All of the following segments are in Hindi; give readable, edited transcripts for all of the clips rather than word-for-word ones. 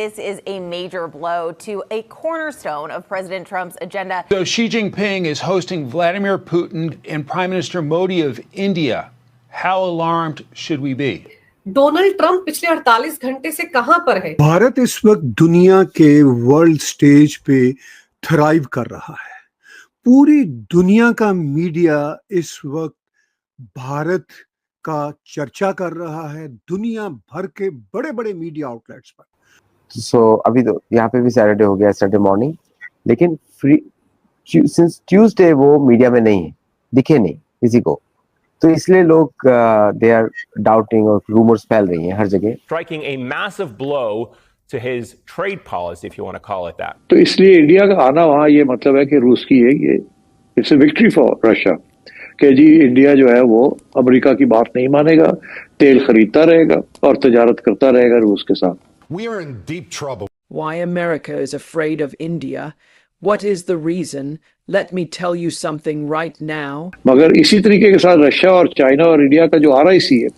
this is a major blow to a cornerstone of President Trump's agenda. So Xi Jinping is hosting Vladimir Putin and Prime Minister Modi of India. How alarmed should we be? Donald Trump पिछले 48 घंटे से कहां पर है? भारत इस वक्त दुनिया के वर्ल्ड स्टेज पे थ्राइव कर रहा है। पूरी दुनिया का मीडिया इस वक्त भारत का चर्चा कर रहा है, दुनिया भर के बड़े-बड़े मीडिया आउटलेट्स पर। सो अभी तो यहाँ पे भी सैटरडे हो गया, सैटरडे मॉर्निंग, लेकिन सिंस ट्यूसडे वो मीडिया में नहीं है, दिखे नहीं किसी को, तो इसलिए लोग दे आर डाउटिंग और रूमर्स फैल रही हैं हर जगह। Striking a massive blow to his trade policy, if you want to call it that. तो इसलिए इंडिया का आना वहां ये मतलब है कि रूस की ये it's a victory for Russia कि जी इंडिया जो है वो अमेरिका की बात नहीं मानेगा, तेल खरीदता रहेगा और तजारत करता रहेगा रूस के साथ। We are in deep trouble. Why America is afraid of India? What is the reason? Let me tell you something right now. मगर इसी तरीके के साथ रशिया और चाइना और इंडिया का जो RIC है,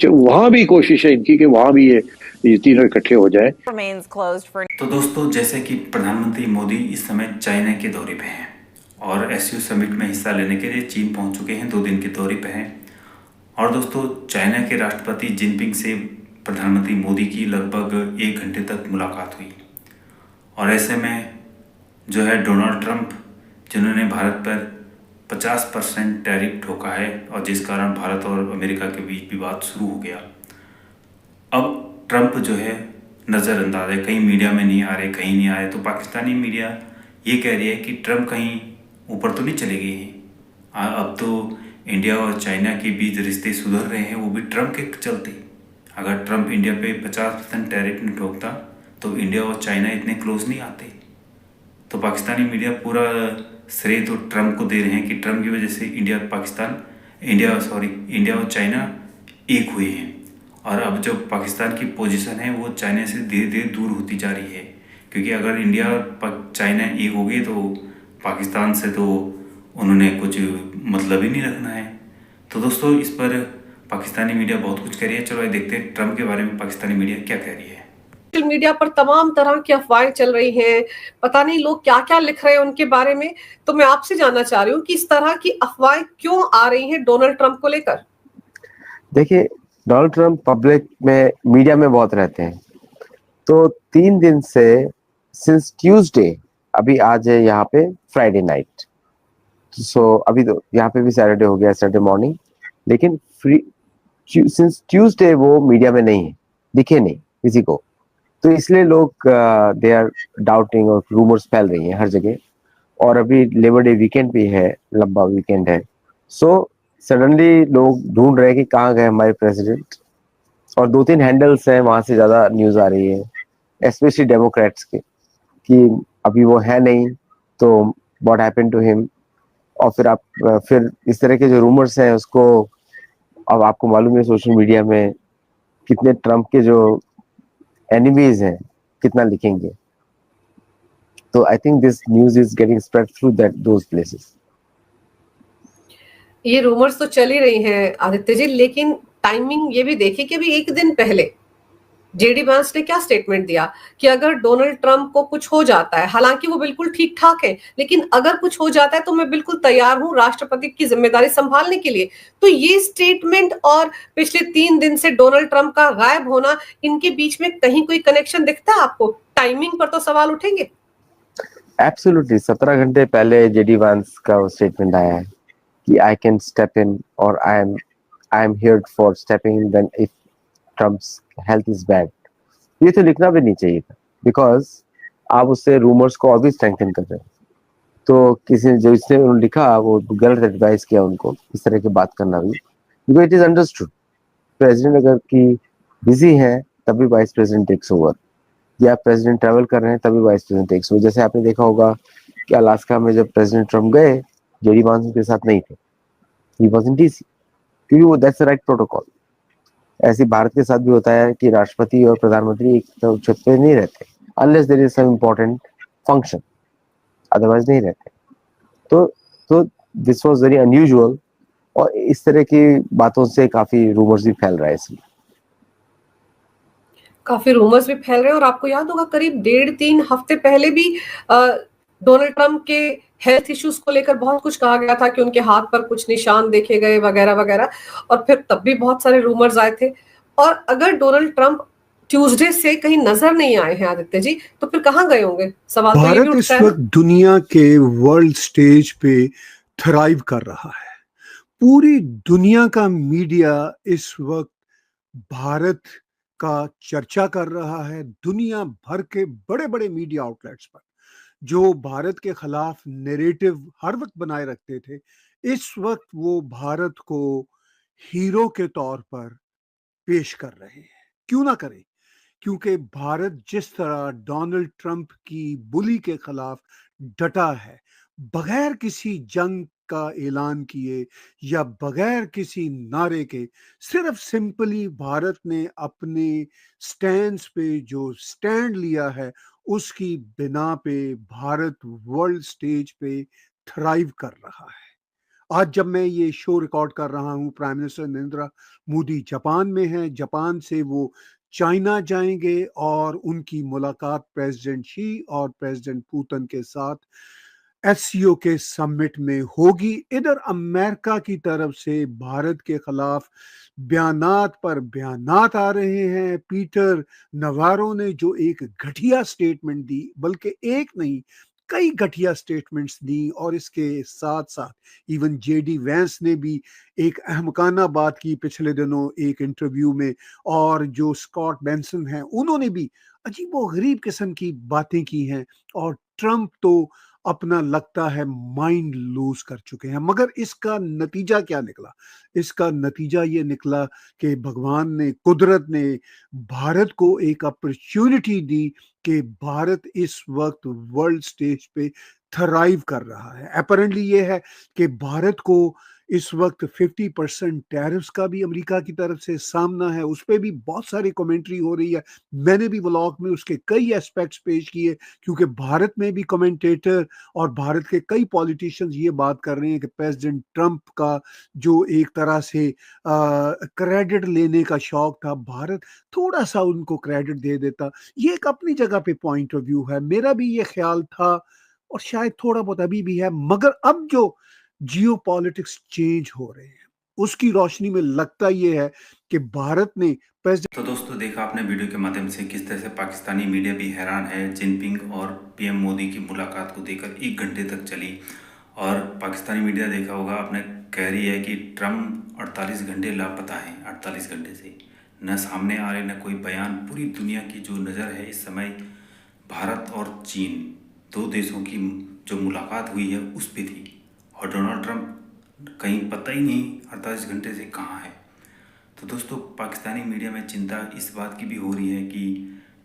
वहां भी कोशिश है इनकी कि वहां भी ये तीनों इकट्ठे हो जाएं। तो दोस्तों, जैसे कि प्रधानमंत्री मोदी इस समय चाइना के दौरे पे हैं और SCO समिट में हिस्सा लेने के लिए चीन पहुंच चुके हैं, 2 दिन के दौरे पे हैं। और दोस्तों, चाइना के राष्ट्रपति जिनपिंग से प्रधानमंत्री मोदी की लगभग 1 घंटे तक मुलाकात हुई। और ऐसे में जो है डोनाल्ड ट्रंप, जिन्होंने भारत पर 50% टैरिफ ठोका है और जिस कारण भारत और अमेरिका के बीच विवाद शुरू हो गया, अब ट्रंप जो है नज़रअंदाज है, कहीं मीडिया में नहीं आ रहे, कहीं नहीं आए। तो पाकिस्तानी मीडिया ये कह रही है कि ट्रंप कहीं ऊपर तो नहीं चले गए हैं। अब तो इंडिया और चाइना के बीच रिश्ते सुधर रहे हैं, वो भी ट्रंप के चलते। अगर ट्रंप इंडिया पे 50% टैरिफ नहीं ठोकता तो इंडिया और चाइना इतने क्लोज नहीं आते। तो पाकिस्तानी मीडिया पूरा श्रेय तो ट्रंप को दे रहे हैं कि ट्रंप की वजह से इंडिया और चाइना एक हुए हैं। और अब जो पाकिस्तान की पोजीशन है वो चाइना से धीरे धीरे दूर होती जा रही है, क्योंकि अगर इंडिया और चाइना एक हो गई तो पाकिस्तान से तो उन्होंने कुछ मतलब ही नहीं रखना है। तो दोस्तों, इस पर पाकिस्तानी मीडिया बहुत कुछ कह रही है। चलो देखते हैं ट्रंप के बारे में पाकिस्तानी मीडिया क्या कह रही है। सोशल मीडिया पर तमाम तरह की अफवाहें चल रही हैं, पता नहीं लोग क्या क्या लिख रहे हैं उनके बारे में। तो मैं आपसे जानना चाह रही हूँ कि इस तरह की अफवाहें क्यों आ रही हैं डोनाल्ड ट्रंप को लेकर? देखिए, डोनाल्ड ट्रंप पब्लिक में मीडिया में बहुत रहते हैं, तो 3 दिन से सिंस ट्यूसडे, अभी आज है यहाँ पे फ्राइडे नाइट, सो अभी तो यहाँ पे भी सैटरडे हो गया, सैटरडे मॉर्निंग, लेकिन सिंस ट्यूसडे वो मीडिया में नहीं है, दिखे नहीं किसी को, तो इसलिए लोग दे आर डाउटिंग और रूमर्स फैल रही हैं हर जगह। और अभी लेबर डे वीकेंड भी है, लंबा वीकेंड है, सो सडनली लोग ढूंढ रहे हैं कि कहाँ गए हमारे प्रेसिडेंट। और 2-3 हैंडल्स हैं, वहां से ज्यादा न्यूज आ रही है, स्पेशली डेमोक्रेट्स के, कि अभी वो है नहीं तो व्हाट हैपेंड टू हिम। और फिर इस तरह के जो रूमर्स हैं उसको, अब आपको मालूम है सोशल मीडिया में कितने ट्रंप के जो एनिमीज हैं कितना लिखेंगे, तो I think this news is getting spread through those places. ये रूमर्स तो चल ही रही हैं आदित्य जी, लेकिन टाइमिंग ये भी देखिए कि अभी 1 दिन पहले जेडी वांस ने क्या स्टेटमेंट दिया कि अगर डोनाल्ड ट्रंप को कुछ हो जाता है, हालांकि वो बिल्कुल ठीक ठाक है, लेकिन अगर कुछ हो जाता है तो मैं बिल्कुल तैयार हूं राष्ट्रपति की जिम्मेदारी संभालने के लिए। तो ये स्टेटमेंट और पिछले 3 दिन से डोनाल्ड ट्रंप का गायब होना, इनके बीच में कहीं कोई कनेक्शन दिखता है आपको? टाइमिंग पर तो सवाल उठेंगे। एब्सोल्युटली, 17 घंटे पहले जेडी वांस का स्टेटमेंट आया है कि आई कैन स्टेप इन और I am here for stepping in then if Trump's health is bad. ये तो लिखना भी नहीं चाहिए था, बिकॉज आप उससे रूमर्स को और भी स्ट्रेंथन कर रहे हैं। तो किसी जो इसने लिखा वो गलत एडवाइस किया उनको इस तरह की बात करना भी, because it is understood president अगर की बिजी है तभी वाइस प्रेसिडेंट टेक्स ओवर, या प्रेसिडेंट ट्रैवल कर रहे हैं तभी वाइस प्रेसिडेंट टेक्स ओवर। जैसे आपने देखा होगा कि अलास्का में जब प्रेसिडेंट ट्रम्प गए, जेडी वांस उनके साथ नहीं थे, ही वाज इन डीसी, क्योंकि वो दैट्स द राइट प्रोटोकॉल। ऐसे भारत के साथ भी होता है कि राष्ट्रपति और प्रधानमंत्री एक छत पे नहीं रहते unless there is some important function, otherwise नहीं रहते। तो दिस वाज वेरी अनयूजुअल, और इस तरह की बातों से काफी रूमर्स भी फैल रहा है इसलिए। काफी रूमर्स भी फैल रहे हैं और आपको याद होगा करीब 1.5-3 हफ्ते पहले भी डोनाल्ड ट्रंप के हेल्थ इश्यूज को लेकर बहुत कुछ कहा गया था कि उनके हाथ पर कुछ निशान देखे गए वगैरह वगैरह, और फिर तब भी बहुत सारे रूमर्स आए थे। और अगर डोनाल्ड ट्रंप ट्यूसडे से कहीं नजर नहीं आए हैं आदित्य जी, तो फिर कहाँ गए होंगे? सवाल तो ये भी भारत इस उठता है वक्त दुनिया के वर्ल्ड स्टेज पे थराइव कर रहा है। पूरी दुनिया का मीडिया इस वक्त भारत का चर्चा कर रहा है। दुनिया भर के बड़े बड़े मीडिया आउटलेट्स पर जो भारत के खिलाफ नैरेटिव हर वक्त बनाए रखते थे, इस वक्त वो भारत को हीरो के तौर पर पेश कर रहे हैं। क्यों ना करें, क्योंकि भारत जिस तरह डोनाल्ड ट्रंप की बुली के खिलाफ डटा है, बगैर किसी जंग का ऐलान किए या बगैर किसी नारे के, सिर्फ सिंपली भारत ने अपने स्टैंड पे जो स्टैंड लिया है उसकी बिना पे भारत वर्ल्ड स्टेज पे थ्राइव कर रहा है। आज जब मैं ये शो रिकॉर्ड कर रहा हूँ, prime minister Narendra Modi Japan में हैं। जापान से वो चाइना जाएंगे और उनकी मुलाकात प्रेसिडेंट शी और प्रेसिडेंट पुतिन के साथ एससीओ के समिट में होगी। इधर अमेरिका की तरफ से भारत के खिलाफ बयानात पर बयानात आ रहे हैं। पीटर नवारो ने जो एक घटिया स्टेटमेंट दी, बल्कि एक नहीं कई घटिया स्टेटमेंट्स दी, और इसके साथ साथ इवन जेडी वैंस ने भी एक अहमकाना बात की पिछले दिनों एक इंटरव्यू में, और जो स्कॉट बेंसन हैं उन्होंने भी अजीबोगरीब किस्म की बातें की हैं। और ट्रंप तो अपना लगता है माइंड लूज कर चुके हैं। मगर इसका नतीजा क्या निकला? इसका नतीजा ये निकला कि भगवान ने, कुदरत ने भारत को एक अपॉर्चुनिटी दी कि भारत इस वक्त वर्ल्ड स्टेज पे थराइव कर रहा है। अपरेंटली ये है कि भारत को इस वक्त 50% टैरिफ्स का भी अमेरिका की तरफ से सामना है। उस पर भी बहुत सारी कमेंट्री हो रही है। मैंने भी व्लॉग में उसके कई एस्पेक्ट्स पेश किए, क्योंकि भारत में भी कमेंटेटर और भारत के कई पॉलिटिशियंस ये बात कर रहे हैं कि प्रेसिडेंट ट्रंप का जो एक तरह से क्रेडिट लेने का शौक था, भारत थोड़ा सा उनको क्रेडिट दे देता। ये एक अपनी जगह पे पॉइंट ऑफ व्यू है, मेरा भी ये ख्याल था और शायद थोड़ा बहुत अभी भी है। मगर अब जो जियो पॉलिटिक्स चेंज हो रहे हैं उसकी रोशनी में लगता ये है कि भारत ने तो दोस्तों, देखा आपने वीडियो के माध्यम से किस तरह से पाकिस्तानी मीडिया भी हैरान है। जिनपिंग और पीएम मोदी की मुलाकात को देखकर 1 घंटे तक चली, और पाकिस्तानी मीडिया देखा होगा आपने, कह रही है कि ट्रंप 48 घंटे लापता हैं। 48 घंटे से न सामने आ रहे न कोई बयान। पूरी दुनिया की जो नज़र है इस समय भारत और चीन, 2 देशों की जो मुलाकात हुई है उस पर थी, और डोनाल्ड ट्रंप कहीं पता ही नहीं 48 घंटे से कहाँ है। तो दोस्तों, पाकिस्तानी मीडिया में चिंता इस बात की भी हो रही है कि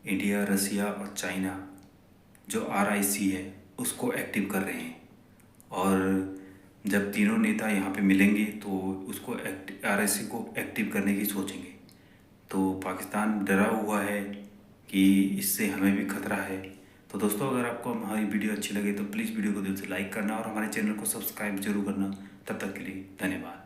इंडिया, रसिया और चाइना जो RIC है उसको एक्टिव कर रहे हैं, और जब तीनों नेता यहाँ पे मिलेंगे तो उसको RIC को एक्टिव करने की सोचेंगे। तो पाकिस्तान डरा हुआ है कि इससे हमें भी खतरा है। तो दोस्तों, अगर आपको हमारी वीडियो अच्छी लगे तो प्लीज़ वीडियो को दिल से लाइक करना और हमारे चैनल को सब्सक्राइब जरूर करना। तब तक के लिए धन्यवाद।